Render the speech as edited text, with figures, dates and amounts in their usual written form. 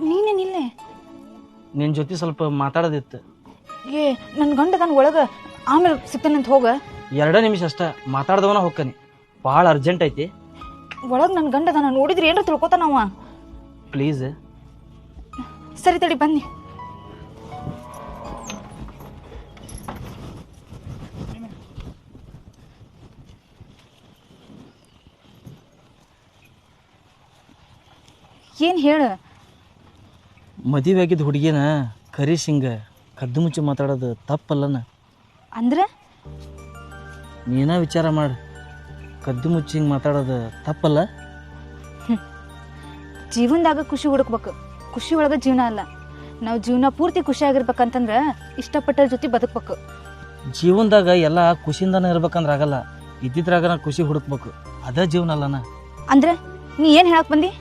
ನೀನೇನಿಲ್ಲೇ? ನಿನ್ನ ಜೊತೆ ಸ್ವಲ್ಪ ಮಾತಾಡೋದಿತ್ತು. ಏ ನನ್ನ ಗಂಡ ನಾನು ಒಳಗೆ, ಆಮೇಲೆ ಸಿಗ್ತಾನಂತ ಹೋಗ. 2 ನಿಮಿಷ ಅಷ್ಟ ಮಾತಾಡ್ದವನ ಹೋಗ್ತಾನೆ, ಭಾಳ ಅರ್ಜೆಂಟ್ ಐತಿ. ಒಳಗೆ ನನ್ನ ಗಂಡ ನಾನು ನೋಡಿದ್ರೆ ಏನಾರ ತಿಳ್ಕೊತಾನವ. ಪ್ಲೀಸ್. ಸರಿ ತಡಿ ಬನ್ನಿ. ಏನು ಹೇಳ? ಮದುವೆ ಆಗಿದ್ದ ಹುಡುಗಿನ ಕರೀಶಿಂಗ ಕದ್ದು ಮುಚ್ಚಿ ಮಾತಾಡೋದು ತಪ್ಪಲ್ಲನ? ಅಂದ್ರೆ ನೀನ ವಿಚಾರ ಮಾಡು, ಕದ್ದು ಮುಚ್ಚಿ ಹಿಂಗೆ ಮಾತಾಡೋದು ತಪ್ಪಲ್ಲ? ಜೀವನದಾಗ ಖುಷಿ ಹುಡುಕ್ಬೇಕು, ಖುಷಿ ಒಳಗೆ ಜೀವನ ಅಲ್ಲ. ನಾವು ಜೀವನ ಪೂರ್ತಿ ಖುಷಿಯಾಗಿರ್ಬೇಕಂತಂದ್ರೆ ಇಷ್ಟಪಟ್ಟರ ಜೊತೆ ಬದುಕ್ಬೇಕು. ಜೀವನದಾಗ ಎಲ್ಲ ಖುಷಿಯಿಂದನೇ ಇರ್ಬೇಕಂದ್ರೆ ಆಗಲ್ಲ, ಇದ್ದಿದ್ರಾಗ ಖುಷಿ ಹುಡುಕ್ಬೇಕು, ಅದ ಜೀವನ ಅಲ್ಲನ. ಅಂದ್ರೆ ನೀ ಏನು ಹೇಳಕ್ ಬಂದಿ?